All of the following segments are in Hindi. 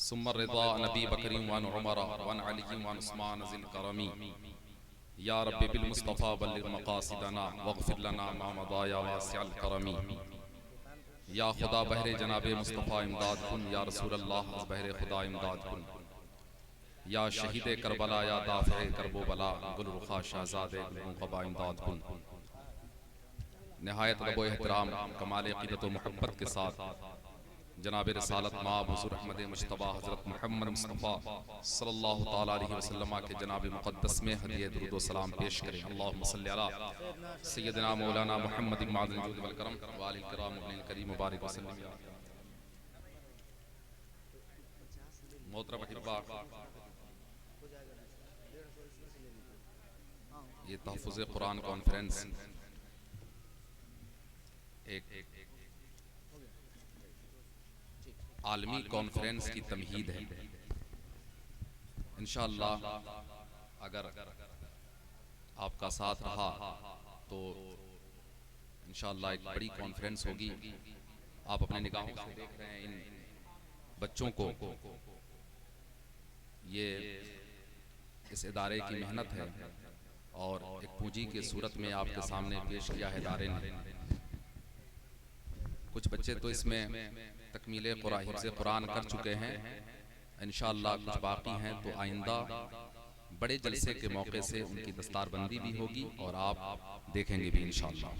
सुम्मर रिदा नबी बकरी वन उमर वन अली वन उस्मान ज़िल करमी या रब्बी बिल मुस्तफ़ा बल्लिग मक़ासिदना वग़फ़िर लना मा मदा या वासिअल करमी या खुदा बहरे जनाबे मुस्तफ़ा इमदाद कुन या रसूल अल्लाह बहरे खुदा इमदाद कुन या शहीद करबला या दाफ़े करबो बला गुल रुखा शहज़ादे गुलक़बा इमदाद कुन। नहायत अदब व एहतराम कमाल अक़ीदत व मोहब्बत के साथ जनाब रसालत माब हुज़ूर अहमद मुज्तबा हज़रत मोहम्मद मुस्तफ़ा सल्लल्लाहु तआला अलैहि वसल्लम के जनाब मुक़द्दस में हदिया दुरूद व सलाम पेश करें। अल्लाहुम्मा सल्लि अला सय्यदिना मौलाना मुहम्मद मादिल जुद वल करम व आलिल किराम अल करीम मुबारक वसल्लम। मोहतरम अहिब्बा, ये तहफ़्फ़ुज़ कुरान कॉन्फ्रेंस एक आलमी कॉन्फ्रेंस की तमहीद है। इंशाअल्लाह अगर आपका साथ रहा तो इंशाअल्लाह एक बड़ी कॉन्फ्रेंस होगी। आप अपने निगाहों से देख रहे हैं इन बच्चों को, ये इस इदारे की मेहनत है और एक पूंजी की सूरत में आपके सामने पेश किया है इदारे ने। कुछ बच्चे तो इसमें तकमीले कुरान कर चुके हैं, इंशाअल्लाह कुछ बाकी हैं, तो आइंदा बड़े जलसे के मौके से उनकी दस्तारबंदी भी होगी और आप देखेंगे भी इंशाअल्लाह।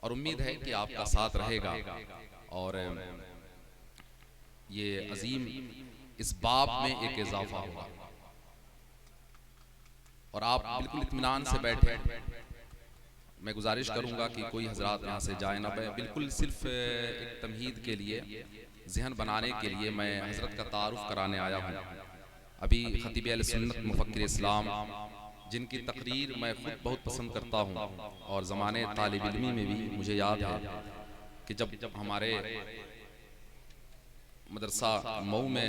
और उम्मीद है कि आपका साथ रहेगा और ये अजीम इस बाब में एक इजाफा होगा और आप बिल्कुल इत्मीनान से बैठे। मैं गुजारिश करूंगा कि कोई हजरात यहाँ से जाए ना, बिल्कुल सिर्फ एक तमहीद के लिए, जहन बनाने के लिए मैं हजरत का तारुफ कराने आया हूँ। अभी खतीब अहले सुन्नत मुफक्किर इस्लाम जिनकी तकरीर मैं खुद बहुत पसंद करता हूँ और ज़माने तालिब इल्मी में भी मुझे याद है कि जब हमारे मदरसा मऊ में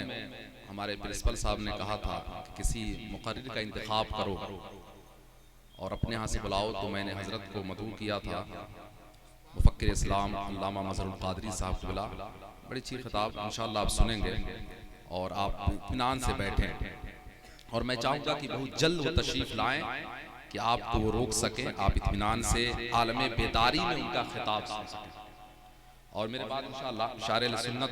हमारे प्रिंसिपल साहब ने कहा था कि किसी मुक़र्रिर का इंतखाब करो और अपने यहाँ से बुलाओ, तो मैंने हज़रत को मदऊ किया था, मुफक्किर इस्लाम अल्लामा मज़हरुल क़ादरी साहब को बुला। बड़ी अच्छी खिताब इंशाअल्लाह आप सुनेंगे और आप इत्मीनान से बैठें और मैं चाहूँगा कि बहुत जल्द वो तशरीफ़ लाएँ कि आपको वो रोक सकें, आप इत्मीनान से आलमे बेदारी में उनका खिताब सुन सकें। और मेरे बाद इंशाअल्लाह शायर सुन्नत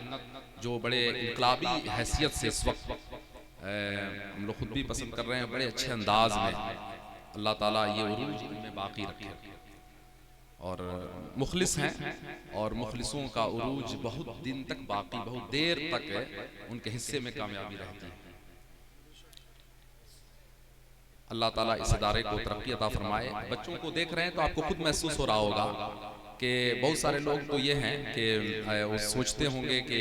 जो बड़े इनकलाबी हैसियत से इस वक्त हम लोग खुद भी पसंद कर रहे हैं, बड़े अच्छे अंदाज में, अल्लाह ताला ये उरूज में बाकी रखे और मुखलिस हैं और मुखलिसों का उरूज बहुत दिन तक बाकी, बहुत देर तक उनके हिस्से में कामयाबी रहती है। अल्लाह ताला इस इदारे को तरक्की अता फरमाए। बच्चों को देख रहे हैं तो आपको खुद महसूस हो रहा होगा कि बहुत सारे लोग तो ये हैं कि वो सोचते होंगे कि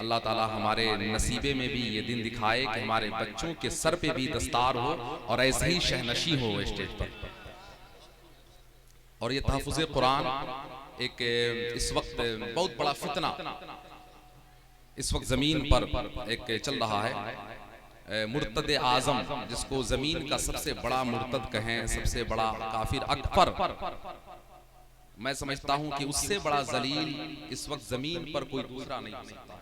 अल्लाह ताला हमारे नसीबे में भी ये दिन दिखाए कि हमारे बच्चों के सर पे भी दस्तार हो और ऐसे ही शहनशी हो स्टेज पर। और ये तहफ़्फ़ुज़ कुरान एक इस वक्त बहुत बड़ा फितना इस वक्त ज़मीन पर एक चल रहा है। मुर्तद आज़म, जिसको ज़मीन का सबसे बड़ा मुर्तद कहें, सबसे बड़ा काफिर अकबर, मैं समझता हूं कि उससे बड़ा जलील इस वक्त जमीन पर कोई दूसरा नहीं हो सकता,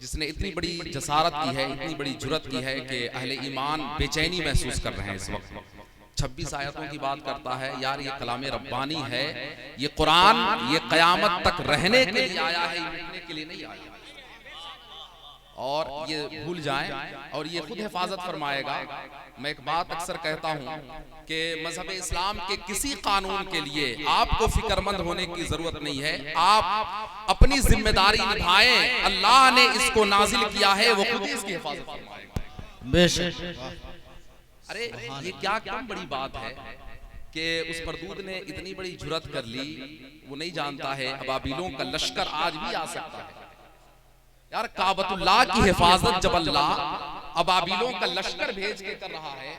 जिसने इतनी बड़ी जसारत की है, इतनी बड़ी जुर्रत की है कि अहले ईमान बेचैनी महसूस कर रहे हैं इस वक्त। 26 आयतों की बात करता है, यार ये कलाम रब्बानी है, ये कुरान ये कयामत तक रहने के लिए आया है, मिटने के लिए नहीं आया। और ये भूल जाएं और ये खुद हिफाजत फरमाएगा। मैं एक बात अक्सर कहता हूं कि मजहब इस्लाम के किसी कानून के लिए आपको फिक्रमंद होने की जरूरत नहीं है, आप अपनी जिम्मेदारी निभाएं। अल्लाह ने इसको नाजिल किया है, वो खुद ही इसकी हिफाजत फरमाएगा। बेशक। अरे ये क्या कम बड़ी बात है कि उस परदूद ने इतनी बड़ी जुर्रत कर ली, वो नहीं जानता है अबाबिलों का लश्कर आज भी आ सकता है। यार काबतुल्लाह की हिफाजत जब अल्लाह अबाबिलों का लश्कर भेज के कर रहा है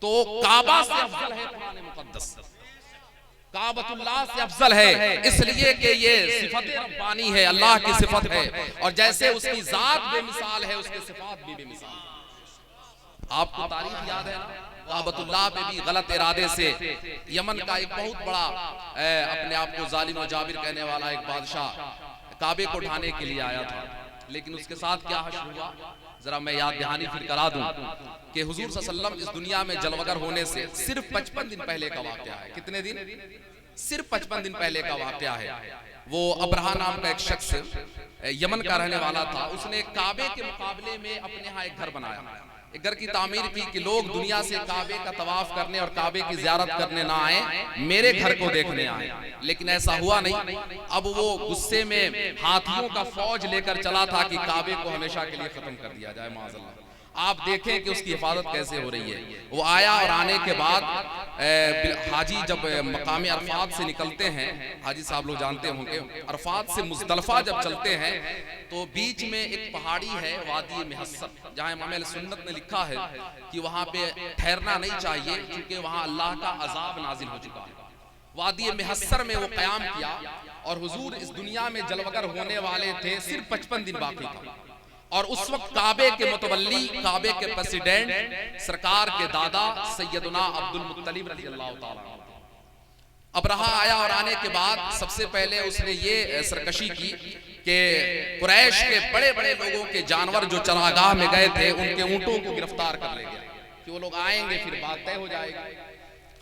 तो काबा से अफजल है कुरान मुकद्दस, काबतुल्लाह से अफजल है, इसलिए कि ये सिफत रब्बानी है, अल्लाह की सिफत है और जैसे उसकी जात बेमिसाल है उसके सिफात भी बेमिसाल। आपको तारीख याद है ना काबतुल्लाह पे भी गलत इरादे से यमन का एक बहुत बड़ा अपने आप को जालिम और जाबिर कहने वाला एक बादशाह काबे को ढाने के लिए आया था, लेकिन उसके साथ क्या हश्र हुआ जरा मैं याद दहानी फिर करा दूं कि हुजूर सल्लल्लाहु अलैहि वसल्लम इस दुनिया में जलवगर होने से सिर्फ 55 दिन पहले का वाकया है। कितने दिन? सिर्फ 55 दिन पहले का वाकया है। वो अब्रहा नाम का एक शख्स यमन का रहने वाला था, उसने काबे के मुकाबले में अपने यहाँ एक घर बनाया, एक घर की तामीर की कि लोग दुनिया से काबे का तवाफ करने और काबे की ज़ियारत करने ना आए, मेरे घर को देखने आए। लेकिन ऐसा हुआ नहीं। अब वो गुस्से में हाथियों का फौज लेकर चला था कि काबे को हमेशा के लिए खत्म कर दिया जाए माज़अल्लाह। आप देखें कि उसकी हिफाजत कैसे हो रही है। वो आया और आने के बाद हाजी जब मकाम अरफात से निकलते हैं, हाजी साहब लोग जानते होंगे, अरफात से मुज़दलिफा जब चलते हैं तो बीच में एक पहाड़ी है वादी महस्सर, जहाँ इमाम अहले सुन्नत ने लिखा है कि वहाँ पे ठहरना नहीं चाहिए क्योंकि वहाँ अल्लाह का अजाब नाजिल हो चुका है। वादी महस्सर में वो क़याम किया और हुजूर इस दुनिया में जलवगर होने वाले थे, सिर्फ 55 दिन बाकी था। और उस वक्त काबे के मुतवल्ली, काबे के प्रेसिडेंट, सरकार के दादा सैयदना अब्दुल मुत्तलिब रज़ियल्लाहु ताला। अब्रहा आया और आने के बाद सबसे पहले उसने ये सरकशी की कि कुरैश के बड़े बड़े लोगों के जानवर जो चरागाह में गए थे उनके ऊंटों को गिरफ्तार कर ले गया कि वो लोग आएंगे फिर बात तय हो जाएगी।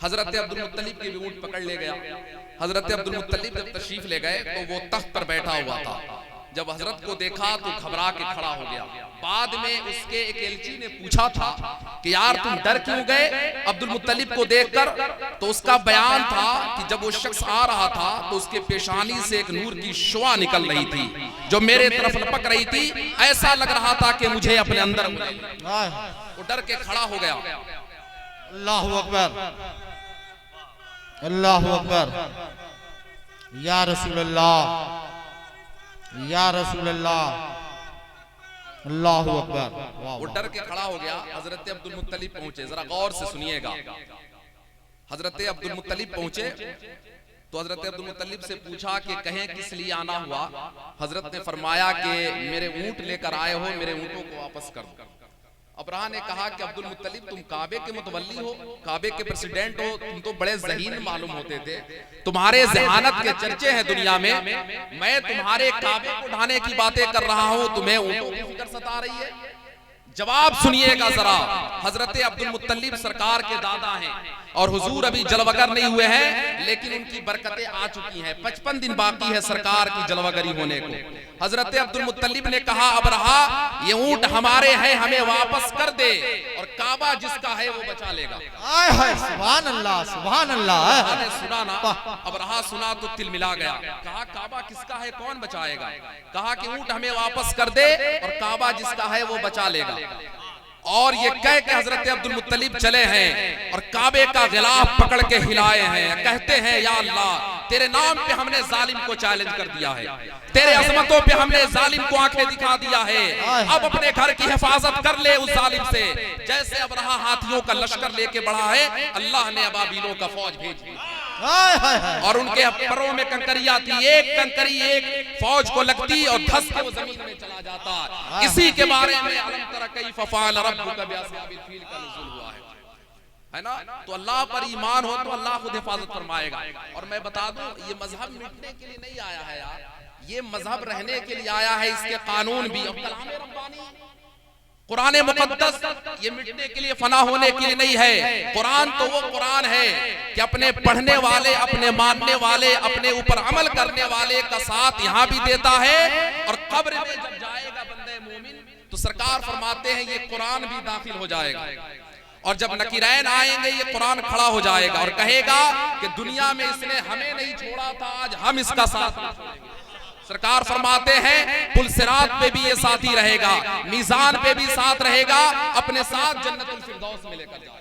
हजरत अब्दुल मुत्तलिब के भी ऊंट पकड़ ले गया। हजरत अब्दुल मुत्तलिब जब तशरीफ ले गए तो वो तख्त पर बैठा हुआ था। जब हजरत को देखा तो घबरा के खड़ा हो गया। बाद में उसके एक एलची ने पूछा था कि यार तुम डर क्यों गए अब्दुल मुत्तलिब को देखकर? तो उसका बयान था कि जब वो शख्स आ रहा था तो उसके पेशानी से एक नूर की शुआ निकल रही थी जो मेरे तरफ लपक रही थी, ऐसा लग रहा था कि मुझे अपने अंदर वो डर के खड़ा हो गया। अल्लाहु अकबर, अल्लाहु अकबर, या रसूल अल्लाह, या रसूल अल्लाह, अल्लाहु अकबर। वो डर के खड़ा हो गया। हजरत अब्दुल मुत्तलिब पहुंचे, जरा गौर से सुनिएगा। हजरत अब्दुल मुत्तलिब पहुंचे तो हजरत अब्दुल मुत्तलिब से पूछा कि कहें किस लिए आना हुआ। हजरत ने फरमाया कि मेरे ऊंट लेकर आए हो, मेरे ऊंटों को वापस कर दो। अब्रहा ने कहा कि अब्दुल मुत्तलिब तुम काबे के मुतवल्ली हो, काबे के प्रेसिडेंट हो, तुम तो बड़े ज़हीन मालूम होते थे, तुम्हारे ज़हानत के चर्चे हैं दुनिया में, मैं तुम्हारे काबे को ढाने की बातें कर रहा हूं, तुम्हें ऊंटों की फिक्र सता रही है। जवाब सुनिएगा जरा। हजरत अब्दुल मुत्तलिब सरकार के दादा हैं और हुजूर अभी जलवगर नहीं हुए हैं, लेकिन उनकी बरकतें आ चुकी हैं। 55 दिन बाकी है सरकार की जलवगरी होने को। हजरत अब्दुल मुत्तलिब ने कहा अब्रहा ये ऊंट हमारे हैं, हमें वापस कर दे और काबा जिसका है वो बचा लेगा। सुभान अल्लाह, सुभान अल्लाह। सुना ना, अब्रहा सुना तो तिल मिला गया। कहा काबा किसका है, कौन बचाएगा? कहा कि ऊंट हमें वापस कर दे और काबा जिसका है वो बचा लेगा। और ये कह के हजरत अब्दुल मुत्तलिब चले हैं और काबे का गिलाफ पकड़ के हिलाए हैं। कहते हैं या अल्लाह तेरे नाम पे हमने जालिम को चैलेंज कर दिया है, तेरे अजमतों पे हमने जालिम को आंखें दिखा दिया है, अब अपने घर की हिफाजत कर ले उस जालिम से। जैसे अब्रहा हाथियों का लश्कर लेके बढ़ा है, अल्लाह ने अबाबीलों का फौज भेज दी और उनके परों में कंकरियां थी। एक कंकरी एक फौज को लगती और धस के वो जमीन में चला जाता। इसी के बारे में अलम तरा कैफ फअल रब्बुका बिअस्हाबिल फील का नुज़ूल हुआ है ना। तो अल्लाह पर ईमान हो तो अल्लाह खुद हिफाजत फरमाएगा। और मैं बता दूं ये मजहब मिटने के लिए नहीं आया है यार, ये मजहब रहने के लिए आया है। इसके कानून भी और कलाम रब्बानी कुरान मुकद्दस ये मिटने के लिए, फना होने के लिए नहीं है। कुरान तो वो कुरान है कि अपने पढ़ने वाले, अपने मानने वाले, अपने ऊपर अमल करने वाले का साथ यहाँ भी देता है और कब्र में जब जाएगा बंदे मोमिन तो सरकार फरमाते हैं ये कुरान भी दाखिल हो जाएगा। और जब नकीरैन आएंगे ये कुरान खड़ा हो जाएगा और कहेगा कि दुनिया में इसने हमें नहीं छोड़ा था, आज हम इसका साथ छोड़ेंगे। सरकार फरमाते हैं पुल सिरात पे भी ये साथी रहेगा, मीजान पे भी साथ रहेगा, अपने साथ जन्नतुल फिरदौस में लेकर जाएगा।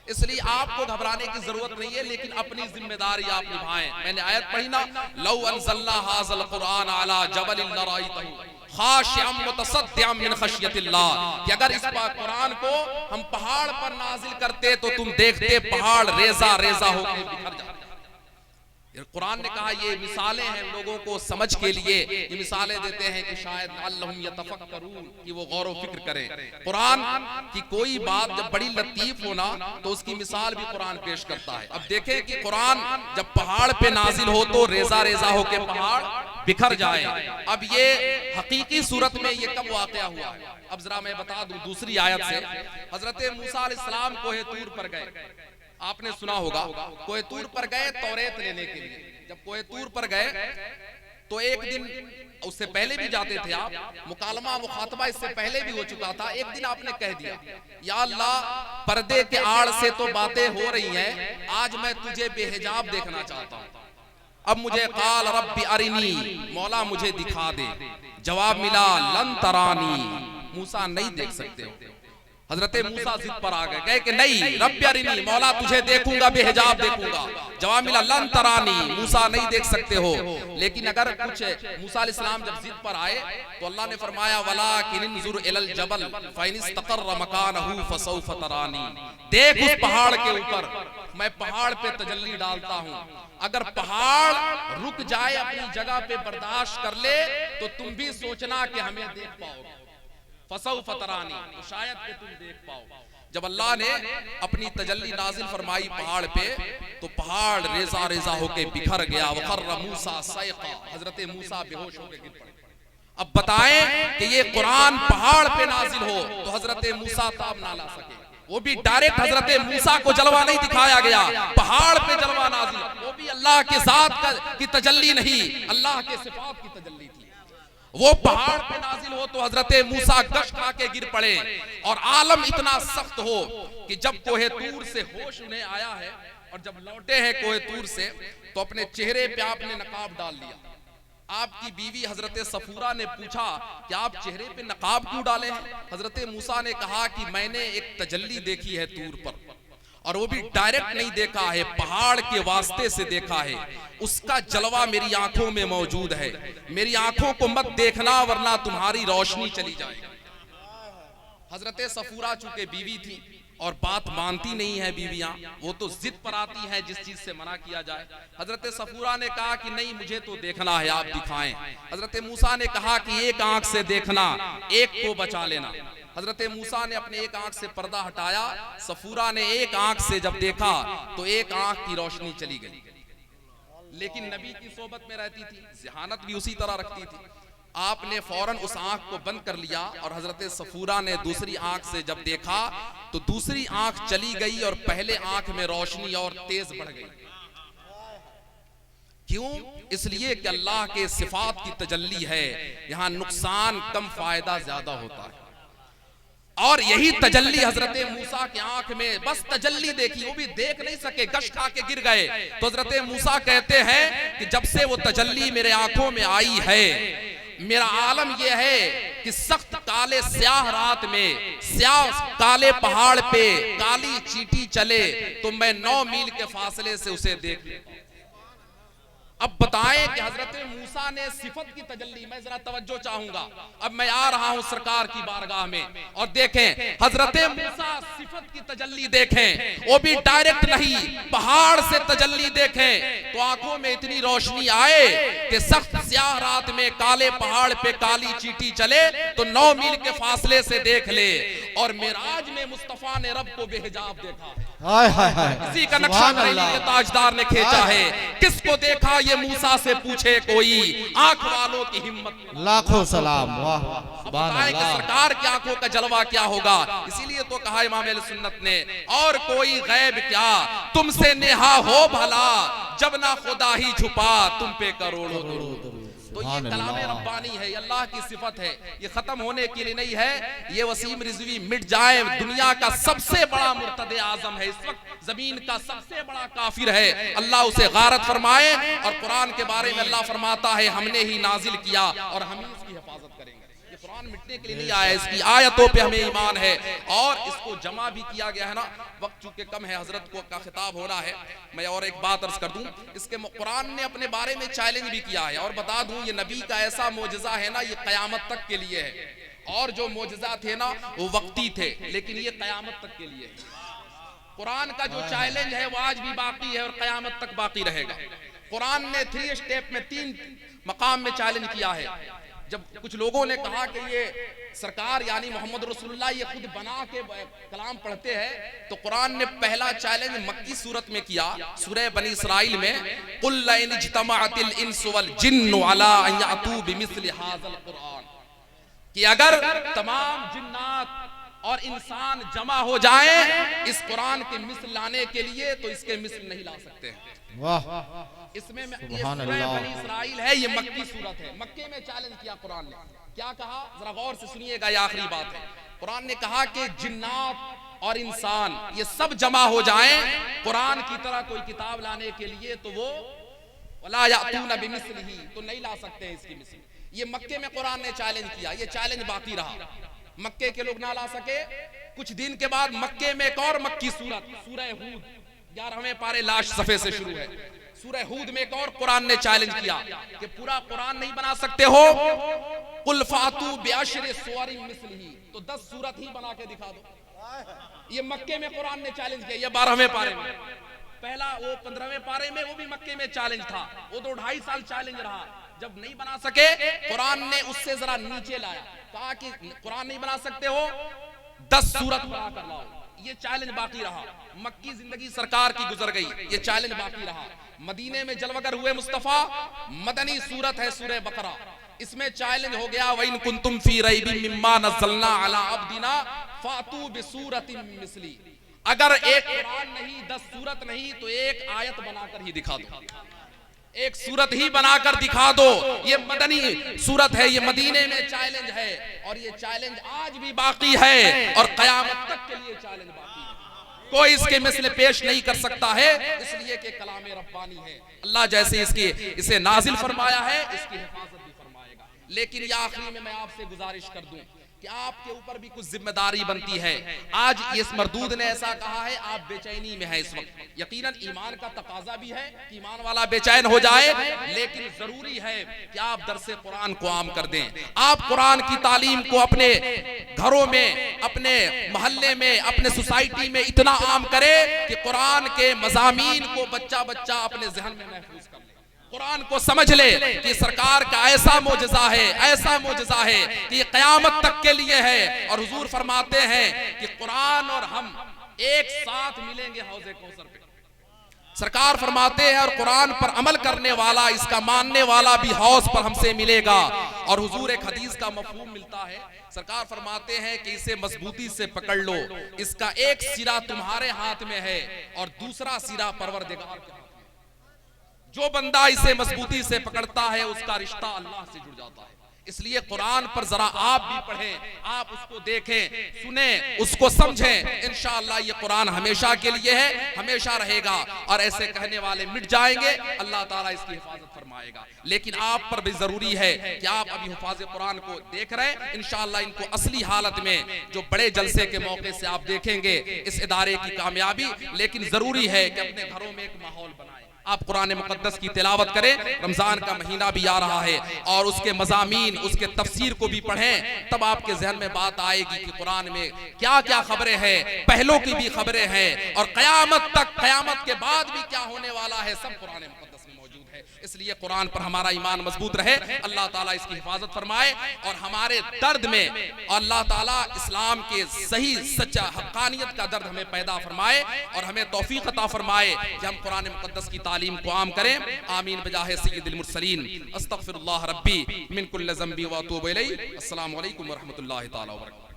इसलिए आपको घबराने की जरूरत नहीं है, लेकिन अपनी जिम्मेदारी आप निभाएं। मैंने आयत पढ़ी ना, लौ अंज़लना हाज़ल कुरान अला जबलिन लराइतहु खाशिअम मुतसद्दिअम मिन खशियतिल्लाह, कि अगर इस कुरान को हम पहाड़ पर नाजिल करते तो तुम देखते पहाड़ रेजा रेजा होकर बिखर जाते। कुरान ने कहा ये मिसालें हैं लोगों को समझ के लिए, ये मिसालें देते हैं कि शायद अल्लाहुम यतफक्करून, कि वो गौर व फिक्र करें। कुरान की कोई बात जब बड़ी लतीफ होना तो उसकी मिसाल भी कुरान पेश करता है। अब देखें कि कुरान जब पहाड़ पे नाजिल हो तो रेजा रेजा होके पहाड़ बिखर जाए। अब ये हकीकी सूरत में ये कब वाक़या हुआ है? अब जरा मैं बता दूं दूसरी आयत से। हजरत मूसा अलैहिस्सलाम कोहे तूर पर गए, आपने सुना होगा, कोहे तूर पर गए तौरेत लेने के लिए। जब कोहे तूर पर गए तो एक दिन, उससे पहले भी जाते थे आप, मुकालमा मुखातबा इससे पहले भी हो चुका था। एक दिन आपने कह दिया, या अल्लाह पर्दे के आड़ से तो बातें हो रही हैं, आज मैं तुझे बेहिजाब देखना चाहता हूं। अब मुझे काल रब्बी अरिनी, मौला मुझे दिखा दे। जवाब मिला लन तरानी, मूसा नहीं देख सकते हो। हजरत मूसा जिद पर आ गए, कहे कि नहीं रब्बी अरिनी, मौला तुझे देखूंगा, बेहिजाब देखूंगा। जवाब मिला लन तरानी, मूसा नहीं देख सकते हो। लेकिन अगर कुछ मूसा अलैहिस्सलाम जब जिद पर आए तो अल्लाह ने फरमाया वलाकिन इंजुर इलल जबल फइन इस्तक़र्र मकानहु फसौफ तरानी, देख उस पहाड़ के ऊपर, मैं पहाड़ पे तजल्ली डालता हूं। अगर पहाड़ रुक जाए, अपनी जगह पे बर्दाश्त कर ले, तो तुम भी सोचना कि हमें देख पाओगे। फसौफ तरानी, तो शायद कि तुम देख पाओ। जब अल्लाह ने अपनी तजल्ली नाजिल फरमाई पहाड़ पे, तो पहाड़ रेजा रेजा होके बिखर गया। वखर्र मूसा सैक़ा, हजरत मूसा बेहोश होके गिर पड़े। अब बताएं कि ये कुरान पहाड़ पे नाजिल हो तो हजरत मूसा ताब ना ला सके, वो भी डायरेक्ट हजरत मूसा को जलवा नहीं दिखाया गया, पहाड़ पे जलवा नाजिल, वो भी अल्लाह के साथ की तजल्ली नहीं, अल्लाह के सिफात की तजल्ली थी। वो पहाड़ पे नाजिल हो तो हजरत मूसा गश खा के गिर पड़े। और आलम इतना सख्त हो कि जब कोहे तूर से होश उन्हें आया है और जब लौटे हैं कोहे तूर से, तो अपने चेहरे पे आपने नकाब डाल लिया। आपकी बीवी हजरत सफूरा ने पूछा कि आप चेहरे पे नकाब क्यों डाले हैं? हजरत मूसा ने कहा कि मैंने एक तजल्ली देखी है तूर पर, और वो भी डायरेक्ट नहीं देखा है, पहाड़ के वास्ते से देखा है। उसका जलवा मेरी आंखों में मौजूद है, मेरी आंखों को मत देखना वरना तुम्हारी रोशनी चली जाएगी। हजरत सफूरा चूंकि बीवी थी और बात मानती नहीं है बीवियां, वो तो जिद पर आती है जिस चीज से मना किया जाए। हजरत सफूरा ने कहा कि नहीं मुझे तो देखना है, आप दिखाएं। हजरत मूसा ने कहा कि एक आंख से देखना, एक को बचा लेना। हजरत मूसा ने अपने एक आंख से पर्दा हटाया, सफूरा ने एक आंख से जब देखा तो एक आंख की रोशनी चली गई। लेकिन नबी की सोबत में रहती थी, ज़हानत भी उसी तरह रखती थी। आपने फौरन उस आंख को बंद कर लिया और हजरत सफूरा ने दूसरी आंख से जब देखा तो दूसरी आंख चली गई और पहले आंख में रोशनी और तेज बढ़ गई। क्यों? इसलिए कि अल्लाह के सिफात की तजल्ली है, यहां नुकसान कम फायदा ज्यादा होता है। और यही तजल्ली हजरत मूसा की आंख में, बस तजल्ली देखी, वो भी देख नहीं सके, गश खा के गिर गए। तो हजरत मूसा कहते हैं कि जब से वो तजल्ली मेरे आंखों में आई है, मेरा आलम यह है कि सख्त काले स्याह रात में, स्याह काले पहाड़ पे काली चींटी चले तो मैं 9 मील के फासले से उसे देख लेता हूं। अब बताएं कि हजरत मूसा ने सिफत की तजल्ली, मैं जरा तवज्जो चाहूंगा, अब मैं आ रहा हूं सरकार की बारगाह में, और देखें हजरत मूसा सिफत की तजल्ली देखें, वो भी डायरेक्ट नहीं, पहाड़ से तजल्ली देखें तो आंखों में इतनी रोशनी आए कि सख्त स्याह रात में काले पहाड़ पे काली चींटी चले तो 9 मील के फासले से देख ले। और मेराज में मुस्तफा ने रब को बेहिजाब देखा है। इसी का नक्शा ताजदार ने खींचा है। किसको देखा ये मूसा से पूछे कोई, आंख वालों की हिम्मत। लाखों सलाम। वाह बताएं कि सरकार की आंखों का जलवा क्या होगा। इसीलिए तो कहा इमाम अहले सुन्नत ने, और कोई गैब क्या तुमसे नेहा हो भला, जब ना खुदा ही छुपा तुम पे करोड़ों दरूद। तो ये कलाम रब्बानी है, अल्लाह की सिफत है, ये खत्म होने के लिए नहीं है। ये वसीम रिजवी मिट जाए, दुनिया का सबसे बड़ा मुर्तदे आजम है, इस वक्त जमीन का सबसे बड़ा काफिर है, अल्लाह उसे गारत फरमाए। और कुरान के बारे में अल्लाह फरमाता है हमने ही नाजिल किया और हम ही इसकी हिफाजत करेंगे। ये कुरान मिटने के लिए नहीं आया, इसकी आयतों पे हमें ईमान है और इसको जमा भी किया गया है ना। वक्त चूंकि कम है, हजरत को का खिताब हो रहा है, मैं और एक बात अर्ज कर दूं, इसके कुरान ने अपने बारे में चैलेंज भी किया है। और बता दूं ये नबी का ऐसा मोजज़ा है ना, ये कयामत तक के लिए है। और जो मोजज़ा थे ना वो वक्ती थे, लेकिन ये कयामत तक के लिए है। कुरान का जो चैलेंज है वो आज भी बाकी है और कयामत तक बाकी रहेगा। कुरान ने 3 स्टेप में 3 मकाम में चैलेंज किया है। जब कुछ लोगों ने कहा कि ये सरकार यानी मोहम्मद रसूलुल्लाह ये खुद बना के कलाम पढ़ते हैं, तो कुरान ने पहला चैलेंज मक्की सूरत में किया, सूरह बनी इसराइल में, कुल इन इज्तमाअतिल इंसु वल जिन्नु अला अन यातू बिमिस्लि हाज़ल कुरान, कि अगर तमाम जिन्नात और इंसान जमा हो जाएं इस कुरान के मिस्ल लाने के लिए, तो इसके मिस्ल नहीं ला सकते हैं। वाह, इसमें ये सूरह बनी इसराइल है, ये मक्की सूरत है। मक्के में चैलेंज किया कुरान ने, क्या कहा जरा गौर से सुनिएगा, ये आखिरी बात है। कुरान ने कहा कि जिन्नात और इंसान ये सब जमा हो जाएं कुरान की तरह कोई किताब लाने के लिए, तो वो वला यातूना बिमिस्लिही, तो नहीं ला सकते हैं इसकी मिस्ल। ये मक्के में कुरान ने चैलेंज किया, ये चैलेंज बाकी रहा, मक्के के लोग ना ला सके। कुछ दिन के बाद मक्के में एक और मक्की सूरत, सूरह हूद, 11वें पारे लास्ट सफे से शुरू है। सूरह हूद में एक और कुरान ने चैलेंज किया कि पूरा कुरान नहीं बना सकते हो, कुल फातू बिअशरि सुवरिन मिस्लिही, तो 10 सूरत ही बना के दिखा दो। ये मक्के में कुरान ने चैलेंज किया, ये 12वें पारे में। पहला वो 15वें पारे में, वो भी मक्के में चैलेंज था, वो तो 2.5 साल चैलेंज रहा। जब नहीं बना सके, कुरान ने उससे जरा नीचे लाया, कहा कि कुरान नहीं बना सकते हो, 10 सूरत बना कर लाओ। ये चैलेंज बाकी रहा। मक्की जिंदगी सरकार की गुजर गई, ये चैलेंज बाकी रहा। मदीने में जलवगर हुए मुस्तफा, मदनी सूरत है सूरह बकरा, इसमें चैलेंज हो गया, वइन कुंतुम फी रैबिम मिम्मा नज़्ज़लना अला अब्दिना फातू बिसूरतिन मिन मिस्ली, अगर एक कुरान नहीं 10 सूरत नहीं तो एक आयत बनाकर ही दिखा दो, एक सूरत ही बनाकर दिखा दो। ये मदनी सूरत है, ये मदीने में चैलेंज है, और ये चैलेंज आज भी बाकी है और कयामत तक के लिए चैलेंज बाकी है। कोई इसके मिस्ल पेश नहीं कर सकता है, इसलिए कि कलाम रब्बानी है। अल्लाह जैसे इसे नाजिल फरमाया है, इसकी हिफाजत भी फरमाएगा। लेकिन ये आखिरी में मैं आपसे गुजारिश कर दूं कि आपके ऊपर भी कुछ जिम्मेदारी बनती है। आज इस मरदूद ने ऐसा कहा है, आप बेचैनी में है इस वक्त, यकीनन ईमान का तकाजा भी है कि ईमान वाला बेचैन हो जाए, लेकिन जरूरी है कि आप दरसे कुरान को आम कर दें। आप कुरान की तालीम को अपने घरों में, अपने मोहल्ले में, अपने सोसाइटी में इतना आम करें कि कुरान के मज़ामीन को बच्चा बच्चा अपने जहन में महफूज कर ले, कुरान को समझ ले कि सरकार का ऐसा मोजज़ा है, ऐसा मोजज़ा है कि ये क़यामत तक के लिए है। और हुजूर फरमाते हैं कि कुरान और हम एक साथ मिलेंगे हौज़े कौसर पे। सरकार फरमाते हैं और कुरान पर अमल करने वाला, इसका मानने वाला भी हौज़ पर हमसे मिलेगा। और हुजूर एक हदीस का मफ़हूम मिलता है, सरकार फरमाते हैं कि इसे मजबूती से पकड़ लो, इसका एक सिरा तुम्हारे हाथ में है और दूसरा सिरा परवरदिगार के हाथ में। जो बंदा इसे मजबूती से पकड़ता है उसका रिश्ता अल्लाह से जुड़ जाता है। इसलिए कुरान पर जरा आप भी पढ़ें, आप उसको देखें, सुनें, उसको समझें। इंशाअल्लाह ये कुरान हमेशा के लिए है, हमेशा रहेगा, और ऐसे कहने वाले मिट जाएंगे, अल्लाह ताला इसकी हिफाजत फरमाएगा। लेकिन आप पर भी जरूरी है कि आप अभी हिफाज कुरान को देख रहे हैं, इंशाअल्लाह इनको असली हालत में जो बड़े जलसे के मौके से आप देखेंगे इस इदारे की कामयाबी। लेकिन जरूरी है कि अपने घरों में एक माहौल बनाएं, आप कुरान मुकद्दस की तिलावत करें। रमजान का महीना भी आ रहा है और उसके मज़ामीन, उसके तफसीर को भी पढ़ें, तब आपके जहन में बात आएगी कि कुरान में क्या क्या खबरें हैं, पहलों की भी खबरें हैं, और क़यामत तक, क़यामत के बाद भी क्या होने वाला है, सब कुरान मुकद्दस में मौजूद है। इसलिए कुरान पर हमारा ईमान मजबूत रहे, अल्लाह ताला इसकी हिफाजत फरमाए, और हमारे दर्द में अल्लाह ताला इस्लाम के सही सच्चा हक्कानियत का दर्द हमें पैदा फरमाए, और हमें तौफीक अता फरमाए कि हम कुरान मुकद्दस की तालीम को आम करें। आमीन बजाहे सय्यिदिल मुरसलीन। अस्तगफिरुल्लाह रब्बी मिन कुल्लि ज़ंबी व अतूबु इलैहि। अस्सलामु अलैकुम व रहमतुल्लाहि तआला व बरकातहू।